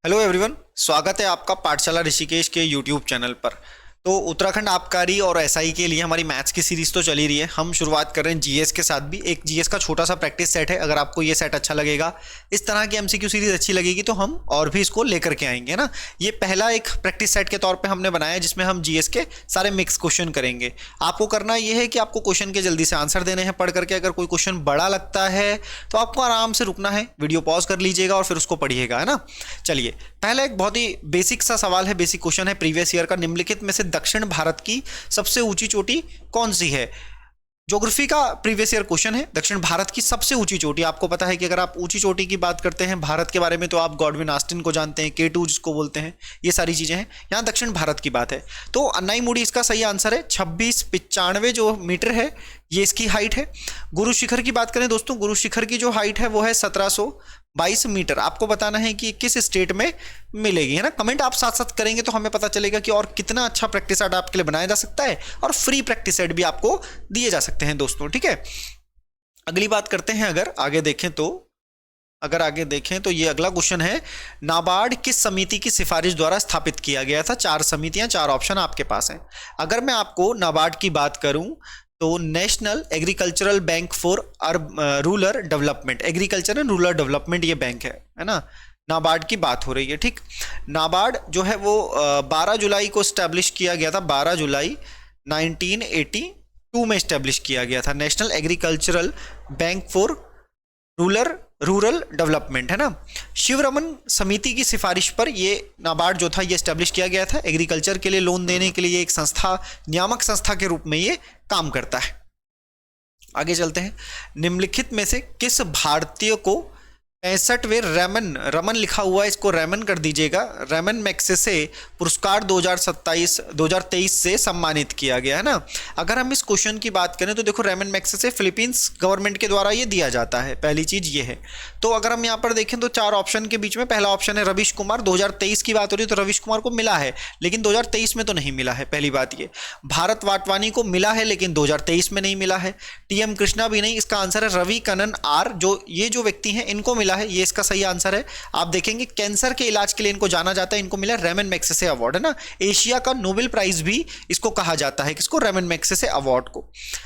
Hello everyone, स्वागत है आपका पाठशाला ऋषिकेश के यूट्यूब चैनल पर। तो उत्तराखंड आबकारी और एसआई के लिए हमारी मैथ्स की सीरीज तो चली रही है। हम शुरुआत कर रहे हैं जीएस के साथ भी। एक जीएस का छोटा सा प्रैक्टिस सेट है। अगर आपको ये सेट अच्छा लगेगा, इस तरह की एमसीक्यू सीरीज अच्छी लगेगी, तो हम और भी इसको लेकर के आएंगे ना। ये पहला एक प्रैक्टिस सेट के तौर पे हमने बनाया है, जिसमें हम जीएस के सारे मिक्स क्वेश्चन करेंगे। आपको करना ये है कि आपको क्वेश्चन के जल्दी से आंसर देने हैं पढ़ करके। अगर कोई क्वेश्चन बड़ा लगता है तो आपको आराम से रुकना है, वीडियो पॉज कर लीजिएगा और फिर उसको पढ़िएगा, है ना। चलिए, पहला एक बहुत ही बेसिक सा सवाल है, बेसिक क्वेश्चन है प्रीवियस ईयर का। निम्नलिखित में से दक्षिण भारत की सबसे ऊंची चोटी कौन सी है? ज्योग्राफी का प्रीवियस ईयर क्वेश्चन है। दक्षिण भारत की सबसे ऊंची चोटी, आपको पता है कि अगर आप ऊंची चोटी की बात करते हैं भारत के बारे में, तो आप गॉडविन ऑस्टिन को जानते हैं, K2 जिसको बोलते हैं, ये सारी चीजें हैं। यहाँ दक्षिण भारत की बात है तो अन्नाईमुड़ी इसका सही आंसर है। 2695 जो मीटर है ये इसकी हाइट है। गुरु शिखर की बात करें दोस्तों, गुरु शिखर की जो हाइट है वो है 1722 मीटर। आपको बताना है कि किस स्टेट में मिलेगी, है ना। कमेंट आप साथ साथ करेंगे तो हमें पता चलेगा कि और कितना अच्छा प्रैक्टिस सेट आपके लिए बनाया जा सकता है, और फ्री प्रैक्टिस सेट भी आपको दिए जा सकते हैं दोस्तों, ठीक है। अगली बात करते हैं। अगर आगे देखें तो ये अगला क्वेश्चन है, नाबार्ड किस समिति की सिफारिश द्वारा स्थापित किया गया था? 4 समितियां, 4 ऑप्शन आपके पास हैं। अगर मैं आपको नाबार्ड की बात करूं तो national agricultural bank for rural development, agriculture and rural development ये बैंक है ना। नाबार्ड की बात हो रही है, ठीक। नाबार्ड जो है वो 12 जुलाई को स्टैब्लिश किया गया था। 12 जुलाई 1982 में स्टैब्लिश किया गया था। National agricultural bank for rural development, है ना। शिवरमन समिति की सिफारिश पर ये नाबार्ड जो था ये स्टैब्लिश किया गया था। एग्रीकल्चर के लिए लोन देने के लिए एक संस्था, नियामक संस्था के रूप में ये काम करता है। आगे चलते हैं। निम्नलिखित में से किस भारतीय को 65वें रमन लिखा हुआ है, इसको रेमन कर दीजिएगा, रेमन मैग्सेसे पुरस्कार 2023 से सम्मानित किया गया, है ना। अगर हम इस क्वेश्चन की बात करें तो देखो, रेमन मैग्सेसे फिलीपींस गवर्नमेंट के द्वारा ये दिया जाता है, पहली चीज ये है। तो अगर हम यहाँ पर देखें तो 4 ऑप्शन के बीच में पहला ऑप्शन है रवीश कुमार। 2023 की बात हो रही है तो रवीश कुमार को मिला है, लेकिन 2023 में तो नहीं मिला है, पहली बात ये। भारत वाटवानी को मिला है लेकिन 2023 में नहीं मिला है। टीएम कृष्णा भी नहीं। इसका आंसर है रवि कनन आर, ये जो व्यक्ति हैं इनको मिला है, ये इसका सही आंसर है। आप देखेंगे कैंसर के इलाज के लिए इनको जाना जाता है, इनको मिला रेमन मैग्सेसे अवार्ड, है ना। एशिया का नोबेल प्राइज भी इसको कहा जाता है, किसको? रेमन मैग्सेसे अवार्ड को।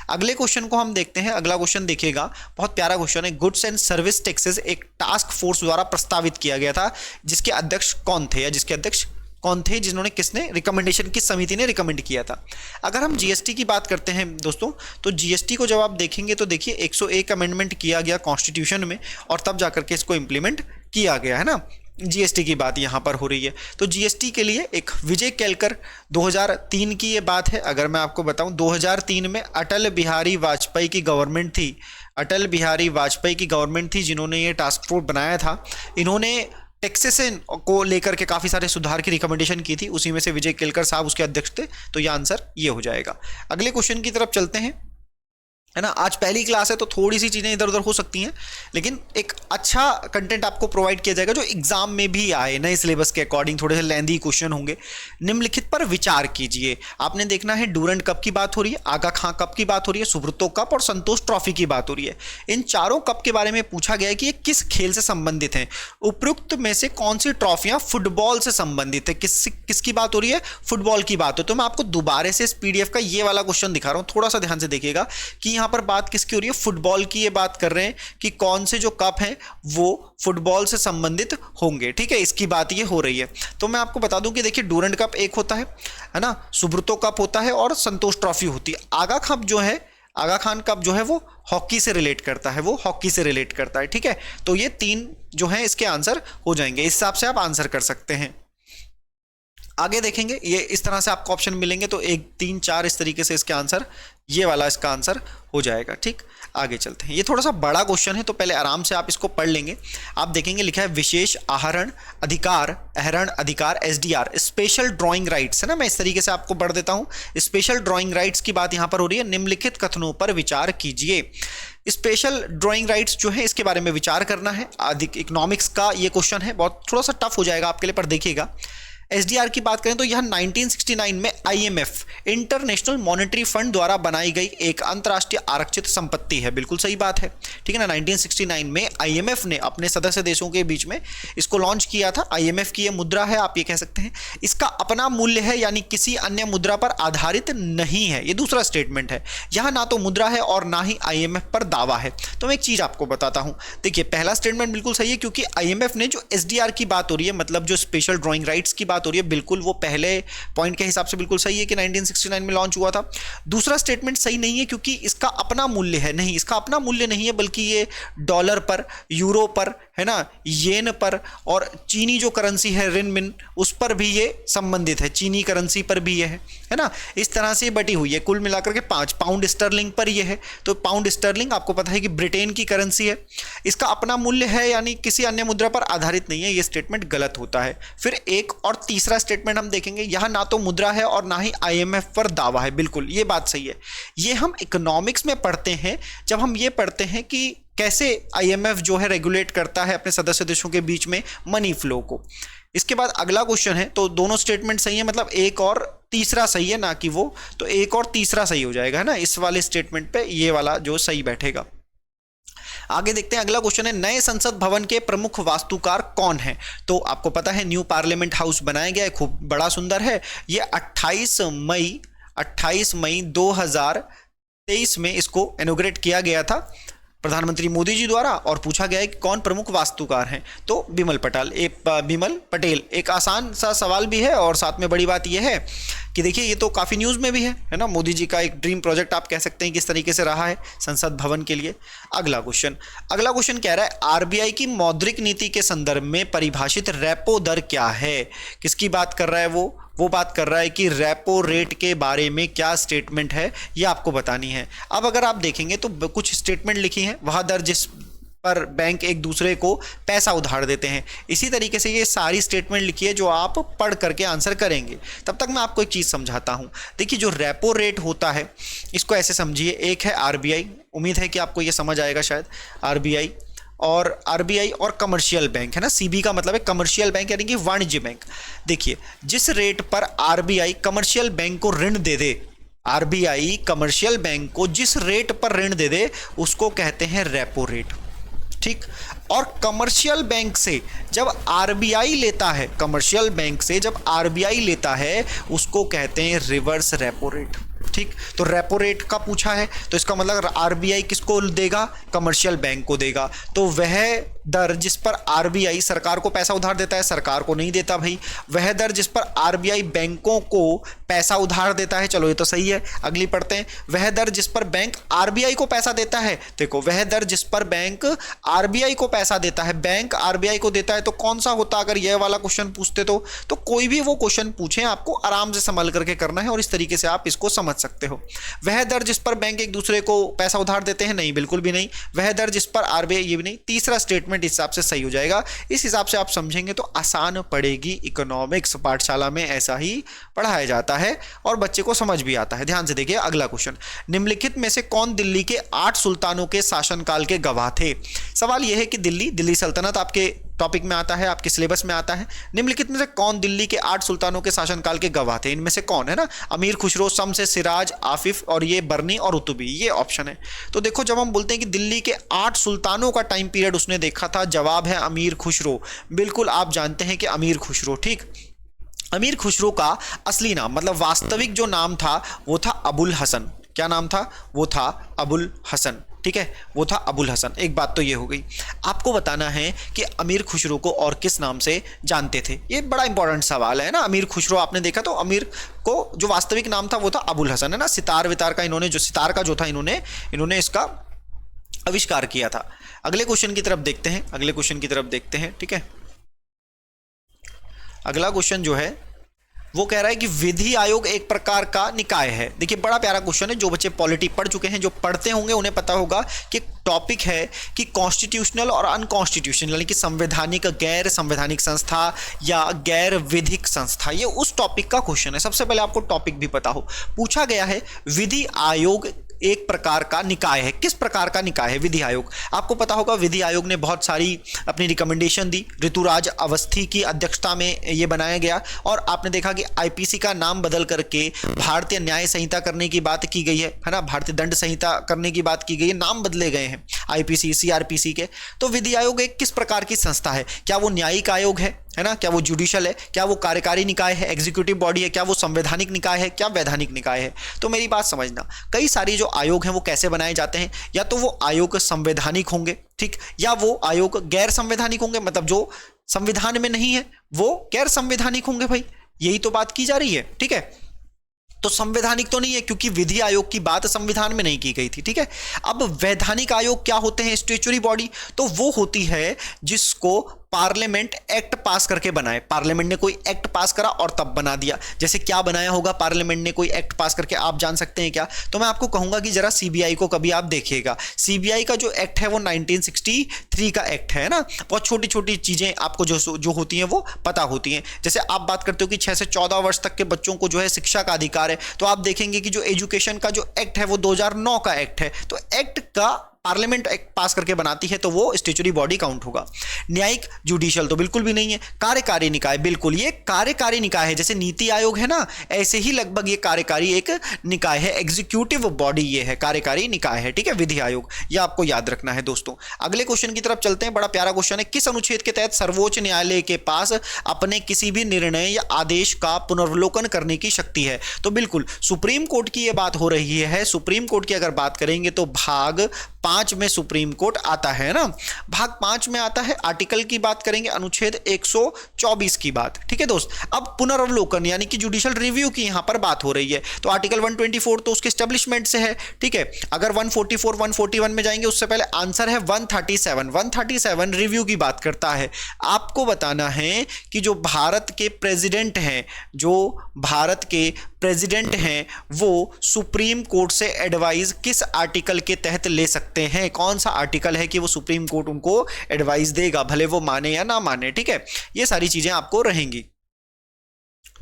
अगले क्वेश्चन को हम देखते हैं। अगला क्वेश्चन देखिएगा, बहुत प्यारा क्वेश्चन है। गुड्स एंड सर्विस टैक्सेस एक टास्क फोर्स द्वारा प्रस्तावित किया गया था, जिसके अध्यक्ष कौन थे, या जिसके अध्यक्ष कौन थे, जिन्होंने, किसने रिकमेंडेशन, किस समिति ने रिकमेंड किया था? अगर हम जीएसटी की बात करते हैं दोस्तों, तो जीएसटी को जब आप देखेंगे तो देखिए 101 अमेंडमेंट किया गया कॉन्स्टिट्यूशन में, और तब जाकर के इसको इंप्लीमेंट किया गया, है ना। जीएसटी की बात यहाँ पर हो रही है। तो जीएसटी के लिए एक विजय केलकर 2003 की ये बात है। अगर मैं आपको बताऊं 2003 में अटल बिहारी वाजपेयी की गवर्नमेंट थी, अटल बिहारी वाजपेयी की गवर्नमेंट थी जिन्होंने ये टास्क फोर्स बनाया था। इन्होंने टैक्सेशन को लेकर के काफ़ी सारे सुधार की रिकमेंडेशन की थी, उसी में से विजय केलकर साहब उसके अध्यक्ष थे। तो ये आंसर ये हो जाएगा। अगले क्वेश्चन की तरफ चलते हैं, है ना। आज पहली क्लास है तो थोड़ी सी चीज़ें इधर उधर हो सकती हैं, लेकिन एक अच्छा कंटेंट आपको प्रोवाइड किया जाएगा जो एग्जाम में भी आए, नए सिलेबस के अकॉर्डिंग। थोड़े से लेंदी क्वेश्चन होंगे। निम्नलिखित पर विचार कीजिए। आपने देखना है डूरंड कप की बात हो रही है, आगा खां कप की बात हो रही है, सुब्रतो कप और संतोष ट्रॉफी की बात हो रही है। इन चारों कप के बारे में पूछा गया है कि ये किस खेल से संबंधित हैं। उपयुक्त में से कौन सी ट्रॉफियां फुटबॉल से संबंधित है? किसकी बात हो रही है? फुटबॉल की बात हो। तो मैं आपको दोबारा से इस पीडीएफ का ये वाला क्वेश्चन दिखा रहा हूं, थोड़ा सा ध्यान से देखिएगा कि यहाँ पर बात किसकी हो रही है? फुटबॉल की। ये बात कर रहे हैं कि कौन से जो कप हैं वो फुटबॉल से संबंधित होंगे, ठीक है, इसकी बात ये हो रही है। तो मैं आपको बता दूं कि देखिए डूरंड कप एक होता है ना, सुब्रतो कप होता है और संतोष ट्रॉफी होती है। आगा खान कप जो है वो हॉकी से रिलेट करता है, वो हॉकी से रिलेट करता है, ठीक है। तो ये 3 जो है इसके आंसर हो जाएंगे। इस हिसाब से आप आंसर कर सकते हैं। आगे देखेंगे, ये इस तरह से आपको ऑप्शन मिलेंगे, तो 1 3 4 इस तरीके से इसके आंसर, ये वाला इसका आंसर हो जाएगा, ठीक। आगे चलते हैं। ये थोड़ा सा बड़ा क्वेश्चन है तो पहले आराम से आप इसको पढ़ लेंगे। आप देखेंगे लिखा है विशेष आहरण अधिकार एसडीआर, स्पेशल ड्राइंग राइट्स, है ना। मैं इस तरीके से आपको पढ़ देता हूं। स्पेशल ड्राइंग राइट्स की बात यहां पर हो रही है। निम्नलिखित कथनों पर विचार कीजिए। स्पेशल ड्राइंग राइट्स जो है इसके बारे में विचार करना है। अधिक इकोनॉमिक्स का ये क्वेश्चन है, बहुत थोड़ा सा टफ हो जाएगा आपके लिए, पर देखिएगा। एसडीआर की बात करें तो यह 1969 में आईएमएफ इंटरनेशनल मॉनेटरी फंड द्वारा बनाई गई एक अंतर्राष्ट्रीय आरक्षित संपत्ति है। बिल्कुल सही बात है, ठीक है ना। 1969 में आईएमएफ ने अपने सदस्य देशों के बीच में इसको लॉन्च किया था। आईएमएफ की यह मुद्रा है, आप ये कह सकते हैं। इसका अपना मूल्य है, यानी किसी अन्य मुद्रा पर आधारित नहीं है। ये दूसरा स्टेटमेंट है। यहां ना तो मुद्रा है और ना ही आईएमएफ पर दावा है। तो मैं एक चीज आपको बताता हूं, देखिए पहला स्टेटमेंट बिल्कुल सही है, क्योंकि आईएमएफ ने जो एसडीआर की बात हो रही है, मतलब जो स्पेशल ड्राइंग राइट्स की बात हो रही है, बिल्कुल वो पहले पॉइंट के हिसाब से बिल्कुल सही है कि 1969 में लॉन्च हुआ था। दूसरा स्टेटमेंट सही नहीं है, क्योंकि इसका अपना मूल्य है, नहीं, इसका अपना मूल्य नहीं है, बल्कि ये डॉलर पर, यूरो पर, है ना, येन पर, और चीनी जो करेंसी है रिनमिन, उस पर भी ये संबंधित है, चीनी करेंसी पर भी ये है ना। इस तरह से बटी हुई है। कुल मिलाकर के 5 पाउंड स्टर्लिंग पर ये है। तो पाउंड स्टर्लिंग आपको पता है कि ब्रिटेन की करेंसी है। इसका अपना मूल्य है, यानी किसी अन्य मुद्रा पर आधारित नहीं है। ये स्टेटमेंट गलत होता है। फिर एक और तीसरा स्टेटमेंट हम देखेंगे, यहां ना तो मुद्रा है और ना ही आईएमएफ पर दावा है। बिल्कुल ये बात सही है। ये हम इकोनॉमिक्स में पढ़ते हैं, जब हम ये पढ़ते हैं कि कैसे आईएमएफ जो है रेगुलेट करता है अपने सदस्य देशों के बीच में मनी फ्लो को। इसके बाद अगला क्वेश्चन है, तो दोनों स्टेटमेंट सही है, मतलब एक और तीसरा सही है, ना कि वो, तो एक और तीसरा सही हो जाएगा, है ना। इस वाले स्टेटमेंट पे ये वाला जो सही बैठेगा। आगे देखते हैं, अगला क्वेश्चन है, नए संसद भवन के प्रमुख वास्तुकार कौन है। तो आपको पता है न्यू पार्लियामेंट हाउस बनाया गया है, खूब बड़ा सुंदर है। ये 28 मई 2023 में इसको इनॉग्रेट किया गया था प्रधानमंत्री मोदी जी द्वारा, और पूछा गया है कि कौन प्रमुख वास्तुकार हैं। तो बिमल पटेल। एक आसान सा सवाल भी है, और साथ में बड़ी बात यह है कि देखिए ये तो काफ़ी न्यूज़ में भी है ना। मोदी जी का एक ड्रीम प्रोजेक्ट आप कह सकते हैं किस तरीके से रहा है संसद भवन के लिए। अगला क्वेश्चन कह रहा है, आरबीआई की मौद्रिक नीति के संदर्भ में परिभाषित रेपो दर क्या है। किसकी बात कर रहा है वो बात कर रहा है कि रेपो रेट के बारे में क्या स्टेटमेंट है, ये आपको बतानी है। अब अगर आप देखेंगे तो कुछ स्टेटमेंट लिखी हैं, वह दर जिस पर बैंक एक दूसरे को पैसा उधार देते हैं। इसी तरीके से ये सारी स्टेटमेंट लिखी है जो आप पढ़ करके आंसर करेंगे। तब तक मैं आपको एक चीज़ समझाता हूँ। देखिए जो रेपो रेट होता है, इसको ऐसे समझिए, एक है आरबीआई, उम्मीद है कि आपको ये समझ आएगा शायद, आरबीआई और कमर्शियल बैंक, है ना। सीबी का मतलब है कमर्शियल बैंक, यानी कि वाणिज्य बैंक। देखिए जिस रेट पर आरबीआई कमर्शियल बैंक को ऋण दे दे, आरबीआई कमर्शियल बैंक को जिस रेट पर ऋण दे दे, उसको कहते हैं रेपो रेट, ठीक। और कमर्शियल बैंक से जब आरबीआई लेता है, कमर्शियल बैंक से जब आरबीआई लेता है, उसको कहते हैं रिवर्स रेपो रेट, ठीक। तो रेपो रेट का पूछा है, तो इसका मतलब आरबीआई किसको देगा, कमर्शियल बैंक को देगा। तो वह दर जिस पर आरबीआई सरकार को पैसा उधार देता है, सरकार को नहीं देता भाई। वह दर जिस पर आरबीआई बैंकों को पैसा उधार देता है, चलो ये तो सही है। अगली पढ़ते हैं, वह दर जिस पर बैंक आरबीआई को पैसा देता है। देखो वह दर जिस पर बैंक आरबीआई को पैसा देता है, बैंक आरबीआई को देता है, तो कौन सा होता अगर यह वाला क्वेश्चन पूछते तो कोई भी वो क्वेश्चन पूछे, आपको आराम से संभल करके करना है, और इस तरीके से आप इसको समझ सकते हो। वह दर जिस पर बैंक एक दूसरे को पैसा उधार देते हैं, नहीं, बिल्कुल भी नहीं। वह दर जिस पर आरबीआई, ये भी नहीं। तीसरा स्टेटमेंट इस हिसाब से सही हो जाएगा। इस हिसाब से आप समझेंगे तो आसान पड़ेगी। इकोनॉमिक्स पाठशाला में ऐसा ही पढ़ाया जाता है और बच्चे को समझ भी आता है। ध्यान से देखिए अगला क्वेश्चन, निम्नलिखित में से कौन दिल्ली के 8 सुल्तानों के शासनकाल के गवाह थे। सवाल यह है कि दिल्ली सल्तनत आपके टॉपिक में आता है, आपके सिलेबस में आता है। निम्नलिखित में से कौन दिल्ली के 8 सुल्तानों के शासनकाल के गवाह थे। इनमें से कौन है ना, अमीर खुसरो, शम्स सिराज, आफिफ, और ये बर्नी और उतुबी, ये ऑप्शन है। तो देखो जब हम बोलते हैं कि दिल्ली के 8 सुल्तानों का टाइम पीरियड उसने देखा था, जवाब है अमीर खुसरो। बिल्कुल आप जानते हैं कि अमीर खुसरो, ठीक। अमीर खुसरो का असली नाम, मतलब वास्तविक जो नाम था वो था अबुल हसन। क्या नाम था, वो था अबुल हसन, ठीक है, वो था अबुल हसन। एक बात तो ये हो गई। आपको बताना है कि अमीर खुसरो को और किस नाम से जानते थे। ये बड़ा इंपॉर्टेंट सवाल है ना। अमीर खुसरो आपने देखा, तो अमीर को जो वास्तविक नाम था वो था अबुल हसन, है ना। सितार वितार का इन्होंने, जो सितार का जो था, इन्होंने इसका आविष्कार किया था। अगले क्वेश्चन की तरफ देखते हैं, ठीक है। अगला क्वेश्चन जो है वो कह रहा है कि विधि आयोग एक प्रकार का निकाय है। देखिए बड़ा प्यारा क्वेश्चन है। जो बच्चे पॉलिटी पढ़ चुके हैं, जो पढ़ते होंगे, उन्हें पता होगा कि टॉपिक है कि कॉन्स्टिट्यूशनल और अनकॉन्स्टिट्यूशनल, यानी कि संवैधानिक, गैर संवैधानिक संस्था या गैर विधिक संस्था, ये उस टॉपिक का क्वेश्चन है। सबसे पहले आपको टॉपिक भी पता हो। पूछा गया है विधि आयोग एक प्रकार का निकाय है। किस प्रकार का निकाय है? विधि आयोग। आपको पता होगा विधि आयोग ने बहुत सारी अपनी रिकमेंडेशन दी, ऋतुराज अवस्थी की अध्यक्षता में ये बनाया गया, और आपने देखा कि आईपीसी का नाम बदल करके भारतीय न्याय संहिता करने की बात की गई है ना, भारतीय दंड संहिता करने की बात की गई है, नाम बदले गए हैं आईपीसी सीआरपीसी के। तो विधि आयोग एक किस प्रकार की संस्था है? क्या वो न्यायिक आयोग है ना? क्या वो जुडिशियल है? क्या वो कार्यकारी निकाय है, एग्जीक्यूटिव बॉडी है? क्या वो संवैधानिक निकाय है? क्या वैधानिक निकाय है? तो मेरी बात समझना, कई सारी जो आयोग हैं वो कैसे बनाए जाते हैं, या तो वो आयोग संवैधानिक होंगे, ठीक, या वो आयोग गैर संवैधानिक होंगे, मतलब जो संविधान में नहीं है वो गैर संवैधानिक होंगे। भाई यही तो बात की जा रही है, ठीक है। तो संवैधानिक तो नहीं है, क्योंकि विधि आयोग की बात संविधान में नहीं की गई थी, ठीक है। अब वैधानिक आयोग क्या होते हैं? Statutory body. तो वो होती है जिसको पार्लियामेंट एक्ट पास करके बनाए। पार्लियामेंट ने कोई एक्ट पास करा और तब बना दिया। जैसे क्या बनाया होगा पार्लियामेंट ने कोई एक्ट पास करके, आप जान सकते हैं क्या? तो मैं आपको कहूंगा कि जरा सीबीआई को कभी आप देखिएगा। सीबीआई का जो एक्ट है वो 1963 का एक्ट है ना। बहुत छोटी छोटी चीजें आपको जो होती हैं वो पता होती हैं। जैसे आप बात करते हो कि 6 से 14 वर्ष तक के बच्चों को जो है शिक्षा का अधिकार है, तो आप देखेंगे कि जो एजुकेशन का जो एक्ट है वो 2009 का एक्ट है। तो एक्ट का पार्लियामेंट एक्ट पास करके बनाती है तो वो स्टैट्यूटरी बॉडी काउंट होगा। न्यायिक जुडिशियल तो बिल्कुल भी नहीं है। कार्यकारी निकाय, बिल्कुल ये कार्यकारी निकाय है। जैसे नीति आयोग है ना, ऐसे ही लगभग ये कार्यकारी एक निकाय है। एग्जीक्यूटिव बॉडी ये है, कार्यकारी निकाय है, ठीक है, विधि आयोग। ये आपको याद रखना है दोस्तों। अगले क्वेश्चन की तरफ चलते हैं, बड़ा प्यारा क्वेश्चन है। किस अनुच्छेद के तहत सर्वोच्च न्यायालय के पास अपने किसी भी निर्णय या आदेश का पुनर्वलोकन करने की शक्ति है? तो बिल्कुल सुप्रीम कोर्ट की यह बात हो रही है। सुप्रीम कोर्ट की अगर बात करेंगे तो भाग 5 में सुप्रीम कोर्ट आता है ना, भाग 5 में आता है। आर्टिकल की बात करेंगे अनुच्छेद 124 की बात, ठीक है दोस्त। अब पुनर्वलोकन यानी कि जुडिशियल रिव्यू की यहां पर बात हो रही है, तो आर्टिकल 124 तो उसके एस्टेब्लिशमेंट से है, ठीक है। अगर 144 141 में जाएंगे उससे पहले आंसर है 137 रिव्यू की बात करता है। आपको बताना है कि जो भारत के प्रेसिडेंट हैं, जो भारत के प्रेसिडेंट हैं, वो सुप्रीम कोर्ट से एडवाइस किस आर्टिकल के तहत ले सकते हैं? कौन सा आर्टिकल है कि वो सुप्रीम कोर्ट उनको एडवाइस देगा, भले वो माने या ना माने, ठीक है। ये सारी चीजें आपको रहेंगी,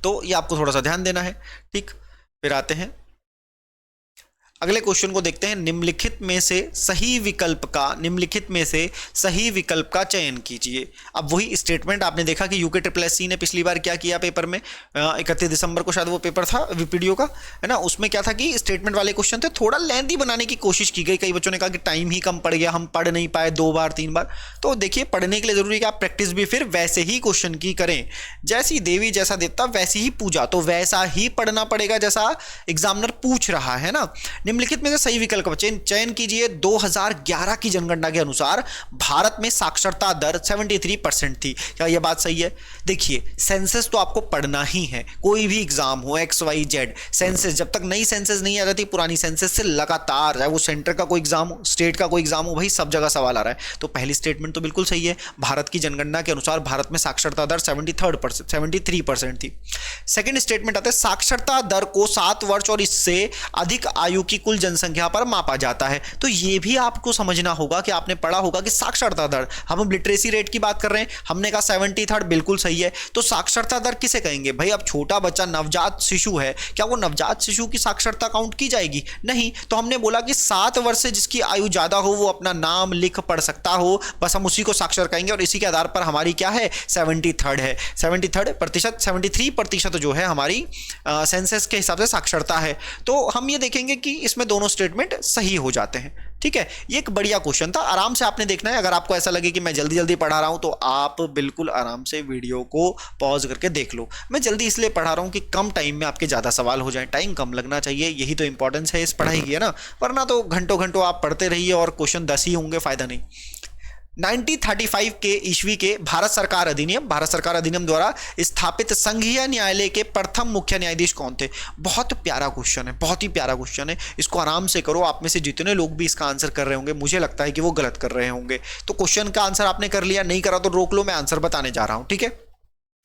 तो ये आपको थोड़ा सा ध्यान देना है, ठीक। फिर आते हैं अगले क्वेश्चन को देखते हैं। निम्नलिखित में से सही विकल्प का चयन कीजिए। अब वही स्टेटमेंट आपने देखा कि यूके SSC ने पिछली बार क्या किया पेपर में, 31 दिसंबर को शायद वो पेपर था वीपीडीओ का, है ना। उसमें क्या था कि स्टेटमेंट वाले क्वेश्चन थे, थोड़ा लेंथी बनाने की कोशिश की गई। कई बच्चों ने कहा कि टाइम ही कम पड़ गया, हम पढ़ नहीं पाए 2 बार 3 बार। तो देखिए, पढ़ने के लिए जरूरी है कि आप प्रैक्टिस भी फिर वैसे ही क्वेश्चन की करें। जैसी देवी जैसा देवता वैसी ही पूजा, तो वैसा ही पढ़ना पड़ेगा जैसा एग्जामिनर पूछ रहा है ना। निम्नलिखित में से सही विकल्प का चयन कीजिए। 2011 की जनगणना के अनुसार भारत में साक्षरता दर 73% थी। क्या यह बात सही है? देखिए, सेंसस तो आपको पढ़ना ही है, कोई भी एग्जाम हो XYZ, सेंसस जब तक नई सेंसस नहीं आ जाती, पुरानी सेंसस से लगातार, चाहे वो सेंटर का कोई एग्जाम हो, स्टेट का कोई एग्जाम हो, भाई सब जगह सवाल आ रहा है। तो पहली स्टेटमेंट तो बिल्कुल सही है। भारत की जनगणना के अनुसार भारत में साक्षरता दर 73% थी। सेकेंड स्टेटमेंट आता है, साक्षरता दर को 7 वर्ष और इससे अधिक आयु की कुल जनसंख्या पर मापा जाता है। तो यह भी आपको समझना होगा कि आपने पढ़ा होगा कि साक्षरता दर, हम लिटरेसी रेट की बात कर रहे हैं, हमने कहा 73 बिल्कुल सही है। तो साक्षरता दर किसे कहेंगे? भाई अब छोटा बच्चा नवजात शिशु है, क्या वो नवजात शिशु की साक्षरता काउंट की जाएगी? नहीं। तो हमने बोला कि 7 वर्ष से जिसकी आयु ज्यादा हो वो अपना नाम लिख पढ़ सकता हो, बस हम उसी को साक्षर कहेंगे, और इसी के आधार पर हमारी क्या है, 73 है। 73% जो है हमारी सेंसस के हिसाब से साक्षरता है। तो हम ये देखेंगे कि इसमें दोनों स्टेटमेंट सही हो जाते हैं, ठीक है। ये एक बढ़िया क्वेश्चन था, आराम से आपने देखना है। अगर आपको ऐसा लगे कि मैं जल्दी जल्दी पढ़ा रहा हूं तो आप बिल्कुल आराम से वीडियो को पॉज करके देख लो। मैं जल्दी इसलिए पढ़ा रहा हूं कि कम टाइम में आपके ज्यादा सवाल हो जाए, टाइम कम लगना चाहिए, यही तो इंपॉर्टेंस है इस पढ़ाई की, है ना। वरना तो घंटों घंटों आप पढ़ते रहिए और क्वेश्चन 10 ही होंगे, फायदा नहीं। 1935 के ईस्वी के भारत सरकार अधिनियम द्वारा स्थापित संघीय न्यायालय के प्रथम मुख्य न्यायाधीश कौन थे? बहुत प्यारा क्वेश्चन है, बहुत ही प्यारा क्वेश्चन है। इसको आराम से करो। आप में से जितने लोग भी इसका आंसर कर रहे होंगे, मुझे लगता है कि वो गलत कर रहे होंगे। तो क्वेश्चन का आंसर आपने कर लिया, नहीं करा तो रोक लो, मैं आंसर बताने जा रहा हूं, ठीक है।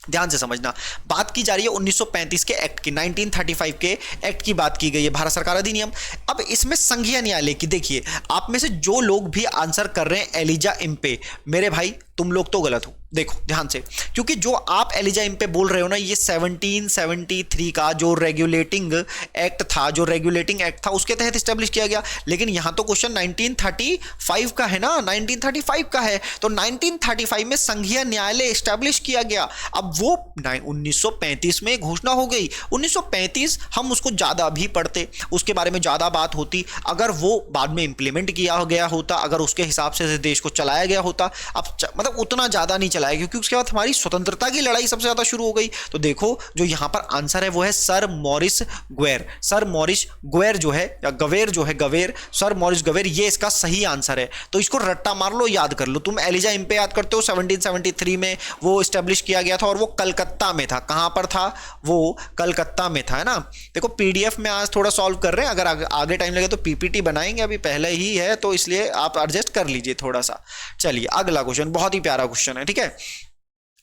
ध्यान से समझना, बात की जा रही है 1935 के एक्ट की, 1935 के एक्ट की बात की गई है, भारत सरकार अधिनियम। अब इसमें संघीय न्यायालय की, देखिए आप में से जो लोग भी आंसर कर रहे हैं एलिजा इम्पे, मेरे भाई तुम लोग तो गलत हो। देखो ध्यान से, क्योंकि जो आप एलिजा इम्पे बोल रहे हो ना, ये 1773 का जो रेगुलेटिंग एक्ट था, जो रेगुलेटिंग एक्ट था उसके तहत स्टेब्लिश किया गया। लेकिन यहां तो क्वेश्चन 1935 का है ना, 1935 का है, तो 1935 में संघीय न्यायालय स्टेब्लिश किया गया। अब वो 1935 में घोषणा हो गई। 1935 हम उसको ज्यादा भी पढ़ते, उसके बारे में ज्यादा बात होती, अगर वो बाद में इंप्लीमेंट किया गया होता, अगर उसके हिसाब से देश को चलाया गया होता। अब मतलब उतना ज्यादा नहीं चलाया, क्योंकि उसके बाद हमारी स्वतंत्रता की लड़ाई सबसे ज्यादा शुरू हो गई। तो देखो जो यहां पर आंसर है वो है सर मॉरिस ग्वेर। सर मॉरिस ग्वेर जो है, या गवेर जो है, गवेर, सर मॉरिस गवेर, ये इसका सही आंसर है। तो इसको रट्टा मार लो, याद कर लो। तुम एलिजा इम्पे याद करते हो, 1773 में वो स्टैब्लिश किया गया था, और वो कलकत्ता में था। कहां पर था वो? कलकत्ता में था, है ना। देखो पीडीएफ में आज थोड़ा सॉल्व कर रहे हैं, अगर आगे टाइम लगे तो पीपीटी बनाएंगे, अभी पहले ही है तो इसलिए आप एडजस्ट कर लीजिए थोड़ा सा। चलिए अगला क्वेश्चन, बहुत ही प्यारा क्वेश्चन है, ठीक है।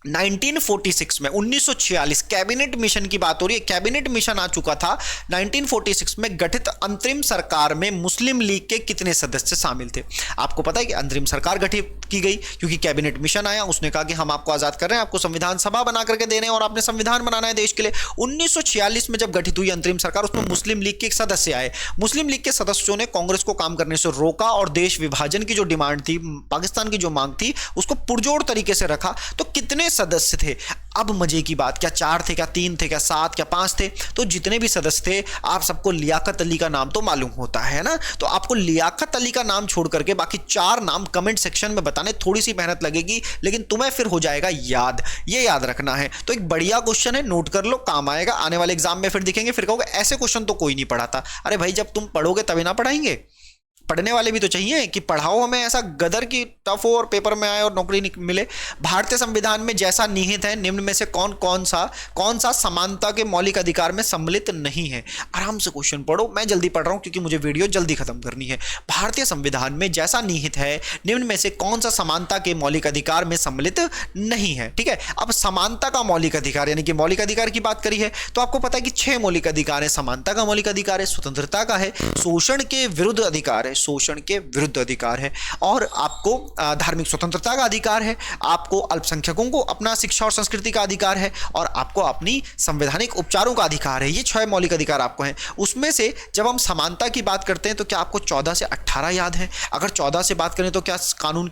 1946 में 1946 कैबिनेट मिशन की बात हो रही है। कैबिनेट मिशन आ चुका था 1946 में गठित अंतरिम सरकार में मुस्लिम लीग के कितने सदस्य शामिल थे? आपको पता है कि अंतरिम सरकार गठित की गई क्योंकि कैबिनेट मिशन आया, उसने कहा कि हम आपको आजाद कर रहे हैं, आपको संविधान सभा बना करके दे रहे हैं और आपने संविधान बनाना है देश के लिए। 1946 में जब गठित हुई अंतरिम सरकार, उसमें मुस्लिम लीग के एक सदस्य आए। मुस्लिम लीग के सदस्यों ने कांग्रेस को काम करने से रोका और देश विभाजन की जो डिमांड थी, पाकिस्तान की जो मांग थी, उसको पुरजोर तरीके से रखा। तो कितने सदस्य थे? अब मजे की बात, क्या 4 थे, क्या 3 थे, क्या 7, क्या 5 थे? तो जितने भी सदस्य थे, आप सबको लियाकत अली का नाम तो मालूम होता है ना, तो आपको लियाकत अली का नाम छोड़ करके बाकी 4 नाम कमेंट सेक्शन में बताने, थोड़ी सी मेहनत लगेगी लेकिन तुम्हें फिर हो जाएगा याद, ये याद रखना है। तो एक बढ़िया क्वेश्चन है, नोट कर लो, काम आएगा आने वाले एग्जाम में। फिर दिखेंगे, फिर कहोगे ऐसे क्वेश्चन तो कोई नहीं पढ़ाता। अरे भाई जब तुम पढ़ोगे तभी ना पढ़ाएंगे, पढ़ने वाले भी तो चाहिए कि पढ़ाओ हमें ऐसा गदर की टफ हो और पेपर में आए और नौकरी मिले। भारतीय संविधान में जैसा निहित है निम्न में से कौन सा समानता के मौलिक अधिकार में सम्मिलित नहीं है? आराम से क्वेश्चन पढ़ो, मैं जल्दी पढ़ रहा हूं क्योंकि मुझे वीडियो जल्दी खत्म करनी है। भारतीय संविधान में जैसा निहित है निम्न में से कौन सा समानता के मौलिक अधिकार में सम्मिलित नहीं है? ठीक है, अब समानता का मौलिक अधिकार यानी कि मौलिक अधिकार की बात करी है तो आपको पता है कि 6 मौलिक अधिकार है। समानता का मौलिक अधिकार है, स्वतंत्रता का है, शोषण के विरुद्ध अधिकार है, शोषण के विरुद्ध अधिकार है, और आपको धार्मिक स्वतंत्रता का अधिकार है, आपको अल्पसंख्यकों को अपना शिक्षा और संस्कृति का अधिकार है, और आपको अपनी संवैधानिक उपचारों का अधिकार है। ये 6 मौलिक अधिकार आपको हैं। उसमें से जब हम समानता की बात करते हैं तो क्या आपको 14 से 18 याद है? अगर 14 से बात करें तो क्या कानून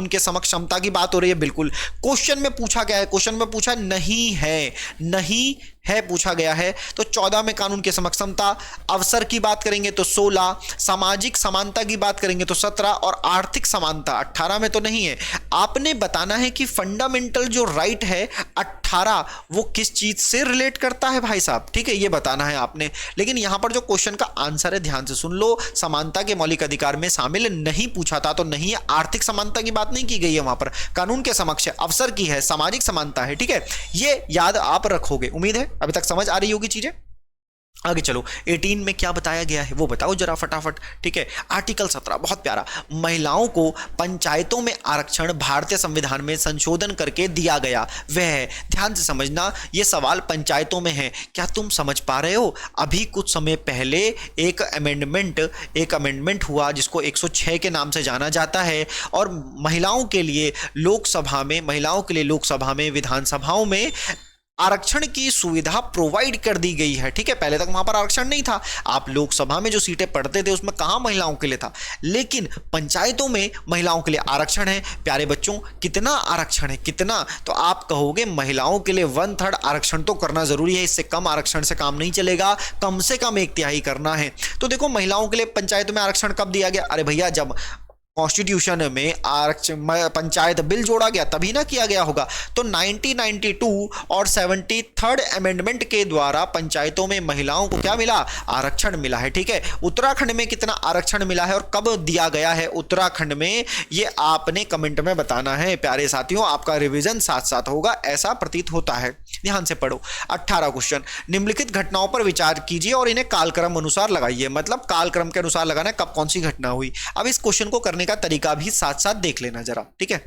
के समक्ष क्षमता की बात हो रही है? बिल्कुल। क्वेश्चन में पूछा क्या है? क्वेश्चन में पूछा नहीं है पूछा गया है। तो 14 में कानून के समक्ष समता, अवसर की बात करेंगे तो 16, सामाजिक समानता की बात करेंगे तो 17, और आर्थिक समानता 18 में तो नहीं है। आपने बताना है कि फंडामेंटल जो राइट है 18 वो किस चीज से रिलेट करता है भाई साहब, ठीक है, ये बताना है आपने। लेकिन यहां पर जो क्वेश्चन का आंसर है ध्यान से सुन लो, समानता के मौलिक अधिकार में शामिल नहीं पूछा था तो नहीं है। आर्थिक समानता की बात नहीं की गई है वहां पर, कानून के समक्ष है, अवसर की है, सामाजिक समानता है, ठीक है, ये याद आप रखोगे। उम्मीद है अभी तक समझ आ रही होगी चीजें। आगे चलो, 18 में क्या बताया गया है वो बताओ जरा फटाफट, ठीक है। आर्टिकल 17 बहुत प्यारा, महिलाओं को पंचायतों में आरक्षण भारतीय संविधान में संशोधन करके दिया गया वह है। ध्यान से समझना, ये सवाल पंचायतों में है। क्या तुम समझ पा रहे हो? अभी कुछ समय पहले एक अमेंडमेंट हुआ जिसको 106 के नाम से जाना जाता है, और महिलाओं के लिए लोकसभा में विधानसभाओं में आरक्षण की सुविधा प्रोवाइड कर दी गई है, ठीक है। पहले तक वहां पर आरक्षण नहीं था, आप लोकसभा में जो सीटें पढ़ते थे उसमें कहां महिलाओं के लिए था, लेकिन पंचायतों में महिलाओं के लिए आरक्षण है। प्यारे बच्चों, कितना आरक्षण है? कितना? तो आप कहोगे महिलाओं के लिए 1/3 आरक्षण तो करना जरूरी है, इससे कम आरक्षण से काम नहीं चलेगा, कम से कम 1/3 करना है। तो देखो महिलाओं के लिए पंचायत में आरक्षण कब दिया गया? अरे भैया जब कॉन्स्टिट्यूशन में आरक्षण पंचायत बिल जोड़ा गया तभी ना किया गया होगा। तो 1992 और 73rd अमेंडमेंट के द्वारा पंचायतों में महिलाओं को क्या मिला? आरक्षण मिला है, ठीक है। उत्तराखंड में कितना आरक्षण मिला है और कब दिया गया है उत्तराखंड में, ये आपने कमेंट में बताना है प्यारे साथियों। आपका रिवीजन साथ साथ होगा ऐसा प्रतीत होता है। ध्यान से पढ़ो। 18 क्वेश्चन, निम्नलिखित घटनाओं पर विचार कीजिए और इन्हें कालक्रम अनुसार लगाइए। मतलब कालक्रम के अनुसार लगाना है कब कौन सी घटना हुई। अब इस क्वेश्चन को करने का तरीका भी साथ साथ देख लेना जरा, ठीक है।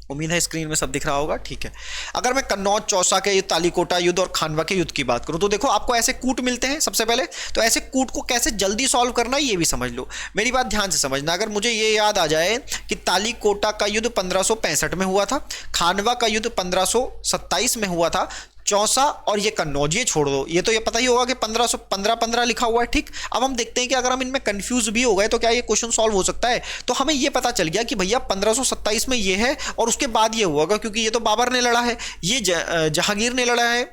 उम्मीद है स्क्रीन में सब दिख रहा होगा, ठीक है। अगर मैं कन्नौज, चौसा के युद्ध, तालीकोटा युद्ध और खानवा के युद्ध की बात करूं तो देखो आपको ऐसे कूट मिलते हैं सबसे पहले, तो ऐसे कूट को कैसे जल्दी सॉल्व करना है ये भी समझ लो। मेरी बात ध्यान से समझना, अगर मुझे ये याद आ जाए कि तालीकोटा का युद्ध 1565 में हुआ था, खानवा का युद्ध 1527 में हुआ था, चौसा और ये कन्नौज ये छोड़ दो, ये तो ये पता ही होगा कि 1515 लिखा हुआ है, ठीक। अब हम देखते हैं कि अगर हम इनमें कंफ्यूज भी हो गए तो क्या ये क्वेश्चन सॉल्व हो सकता है। तो हमें ये पता चल गया कि भैया 1527 में ये है और उसके बाद ये हुआ, क्योंकि ये तो बाबर ने लड़ा है, ये जहांगीर ने लड़ा है,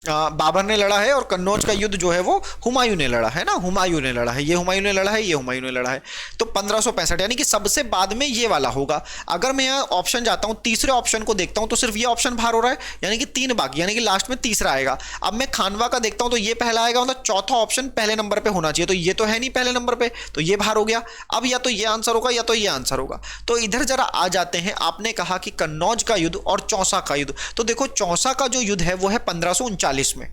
बाबर ने लड़ा है, और कन्नौज का युद्ध जो है वो हुमायूं ने लड़ा है ना, हुमायूं ने लड़ा है, ये हुमायूं ने लड़ा है, ये हुमायूं ने लड़ा है। तो 1565 यानी कि सबसे बाद में ये वाला होगा। अगर मैं यहाँ ऑप्शन जाता हूँ, तीसरे ऑप्शन को देखता हूँ तो सिर्फ ये ऑप्शन बाहर हो रहा है, यानी कि 3 बाकी, यानी कि लास्ट में तीसरा आएगा। अब मैं खानवा का देखता हूँ तो ये पहला आएगा, मतलब चौथा ऑप्शन पहले नंबर पे होना चाहिए, तो ये तो है नहीं पहले नंबर पे, तो ये बाहर हो गया। अब या तो ये आंसर होगा या तो ये आंसर होगा। तो इधर जरा आ जाते हैं, आपने कहा कि कन्नौज का युद्ध और चौसा का युद्ध, तो देखो चौसा का जो युद्ध है वो है 1539 में,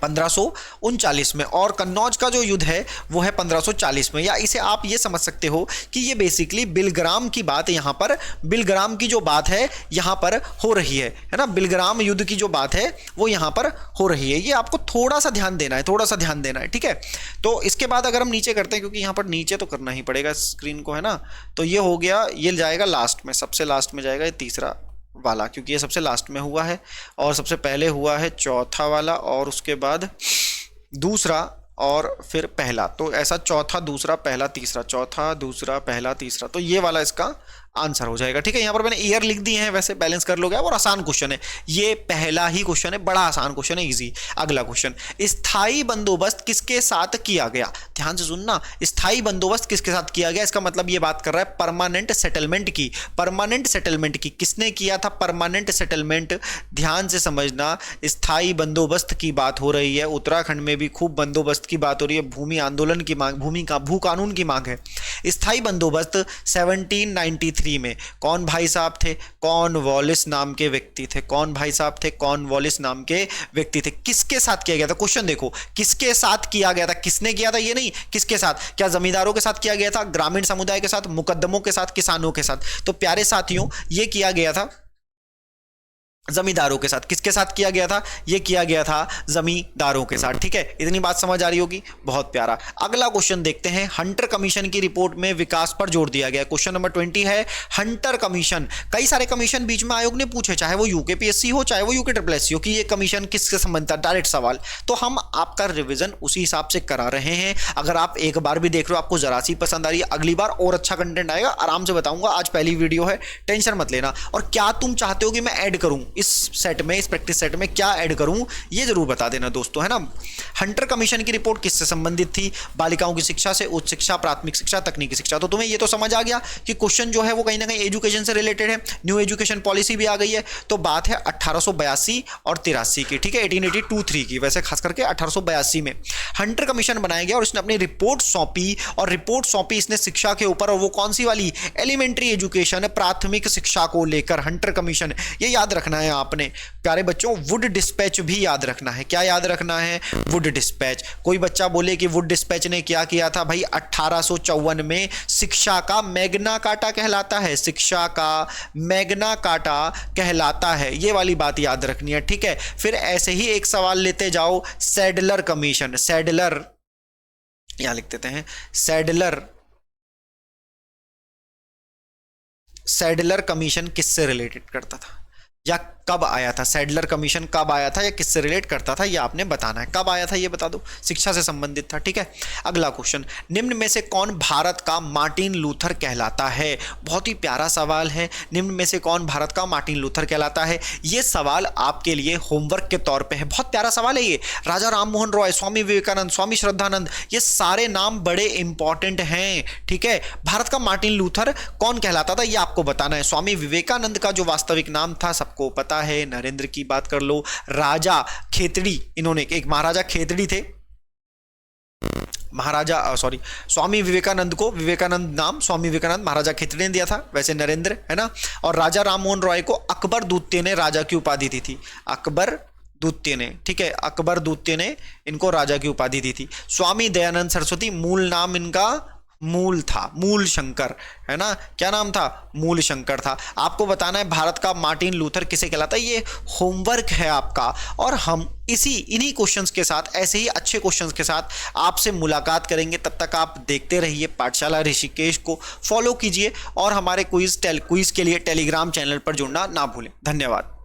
1539 में, और कन्नौज का जो युद्ध है वो है 1540 में। या इसे आप ये समझ सकते हो कि ये बेसिकली बिलग्राम की बात, यहाँ पर बिलग्राम की जो बात है यहाँ पर हो रही है ना, बिलग्राम युद्ध की जो बात है वो यहाँ पर हो रही है। ये आपको थोड़ा सा ध्यान देना है, थोड़ा सा ध्यान देना है, ठीक है। तो इसके बाद अगर हम नीचे करते हैं, क्योंकि यहाँ पर नीचे तो करना ही पड़ेगा स्क्रीन को, है ना, तो ये हो गया, ये जाएगा लास्ट में, सबसे लास्ट में जाएगा ये तीसरा वाला, क्योंकि ये सबसे लास्ट में हुआ है, और सबसे पहले हुआ है चौथा वाला, और उसके बाद दूसरा, और फिर पहला। तो ऐसा चौथा, दूसरा, पहला, तीसरा, चौथा, दूसरा, पहला, तीसरा, तो ये वाला इसका आंसर हो जाएगा, ठीक है। यहाँ पर मैंने ईयर लिख दिए हैं, वैसे बैलेंस कर लोगे, और आसान क्वेश्चन है, ये पहला ही क्वेश्चन है, बड़ा आसान क्वेश्चन है, इजी। अगला क्वेश्चन, स्थायी बंदोबस्त किसके साथ किया गया, ध्यान से सुनना, स्थायी बंदोबस्त किसके साथ किया गया, इसका मतलब ये बात कर रहा है परमानेंट सेटलमेंट की, परमानेंट सेटलमेंट की किसने किया था, परमानेंट सेटलमेंट, ध्यान से समझना, स्थायी बंदोबस्त की बात हो रही है। उत्तराखंड में भी खूब बंदोबस्त की बात हो रही है, भूमि आंदोलन की मांग, भू कानून की मांग है। स्थायी बंदोबस्त 1793 में कौन भाई साहब थे, कॉर्नवालिस नाम के व्यक्ति थे, कौन भाई साहब थे, कॉर्नवालिस नाम के व्यक्ति थे। किसके साथ किया गया था, क्वेश्चन देखो, किसके साथ किया गया था, किसने किया था ये नहीं, किसके साथ, क्या जमींदारों के साथ किया गया था, ग्रामीण समुदाय के साथ, मुकद्दमों के साथ, किसानों के साथ। तो प्यारे साथियों ये किया गया था जमींदारों के साथ। किसके साथ किया गया था, ये किया गया था जमींदारों के साथ, ठीक है। इतनी बात समझ आ रही होगी, बहुत प्यारा। अगला क्वेश्चन देखते हैं, हंटर कमीशन की रिपोर्ट में विकास पर जोर दिया गया। क्वेश्चन नंबर 20 है हंटर कमीशन। कई सारे कमीशन बीच में आयोग ने पूछे, चाहे वो यूकेपीएससी हो चाहे वो यूके कि ये कमीशन किससे संबंधित है, डायरेक्ट सवाल। तो हम आपका रिविजन उसी हिसाब से करा रहे हैं। अगर आप एक बार भी देख रहे हो, आपको जरा सी पसंद आ रही है, अगली बार और अच्छा कंटेंट आएगा, आराम से बताऊंगा। आज पहली वीडियो है, टेंशन मत लेना। और क्या तुम चाहते हो कि मैं ऐड करूं इस सेट में, इस प्रैक्टिस सेट में क्या ऐड करूं, ये जरूर बता देना दोस्तों, है ना। हंटर कमीशन की रिपोर्ट किससे संबंधित थी, बालिकाओं की शिक्षा से, उच्च शिक्षा, प्राथमिक शिक्षा, तकनीकी शिक्षा। तो तुम्हें ये तो समझ आ गया कि क्वेश्चन जो है वो कहीं ना कहीं एजुकेशन से रिलेटेड है। न्यू एजुकेशन पॉलिसी भी आ गई है, तो बात है 1882 और 83 की, ठीक है, 1882-3 की, वैसे खास करके 1882 में हंटर कमीशन बनाया गया और इसने अपनी रिपोर्ट सौंपी, और रिपोर्ट सौंपी इसने शिक्षा के ऊपर, और वो कौन सी वाली, एलिमेंट्री एजुकेशन, प्राथमिक शिक्षा को लेकर हंटर कमीशन। ये याद रखना है आपने प्यारे बच्चों। वुड डिस्पैच भी याद रखना है। क्या याद रखना है, वुड डिस्पैच। कोई बच्चा बोले कि वुड डिस्पैच ने क्या किया था, भाई 1854 में शिक्षा का मैग्ना कार्टा कहलाता है, शिक्षा का मैग्ना कार्टा कहलाता है, ये वाली बात याद रखनी है, ठीक है। फिर ऐसे ही एक सवाल लेते जाओ, सैडलर कमीशन, सैडलर यहां लिख देते हैं, सैडलर कमीशन किससे रिलेटेड करता था या कब आया था, सैडलर कमीशन कब आया था या किससे रिलेट करता था, ये आपने बताना है। कब आया था ये बता दो, शिक्षा से संबंधित था, ठीक है। अगला क्वेश्चन, निम्न में से कौन भारत का मार्टिन लूथर कहलाता है। बहुत ही प्यारा सवाल है, निम्न में से कौन भारत का मार्टिन लूथर कहलाता है। ये सवाल आपके लिए होमवर्क के तौर पे है, बहुत प्यारा सवाल है ये। राजा राम मोहन रॉय, स्वामी विवेकानंद, स्वामी श्रद्धानंद, ये सारे नाम बड़े इंपॉर्टेंट हैं, ठीक है। भारत का मार्टिन लूथर कौन कहलाता था ये आपको बताना है। स्वामी विवेकानंद का जो वास्तविक नाम था सबको पता है, नरेंद्र की बात कर लो, राजा खेतड़ी, इन्होंने एक महाराजा खेतड़ी थे, स्वामी विवेकानंद को विवेकानंद नाम स्वामी विवेकानंद महाराजा खेतड़ी ने दिया था, वैसे नरेंद्र, है ना। और राजा राममोहन रॉय को अकबर द्वितीय ने राजा की उपाधि दी थी, अकबर द्वितीय ने, ठीक है, अकबर द्वितीय ने इनको राजा की उपाधि दी थी। स्वामी दयानंद सरस्वती, मूल नाम इनका मूल था, मूल शंकर, है ना। क्या नाम था? मूल शंकर था। आपको बताना है भारत का मार्टिन लूथर किसे कहलाता है, ये होमवर्क है आपका। और हम इन्हीं क्वेश्चंस के साथ, ऐसे ही अच्छे क्वेश्चंस के साथ आपसे मुलाकात करेंगे। तब तक आप देखते रहिए पाठशाला ऋषिकेश को, फॉलो कीजिए और हमारे क्विज के लिए टेलीग्राम चैनल पर जुड़ना ना भूलें। धन्यवाद।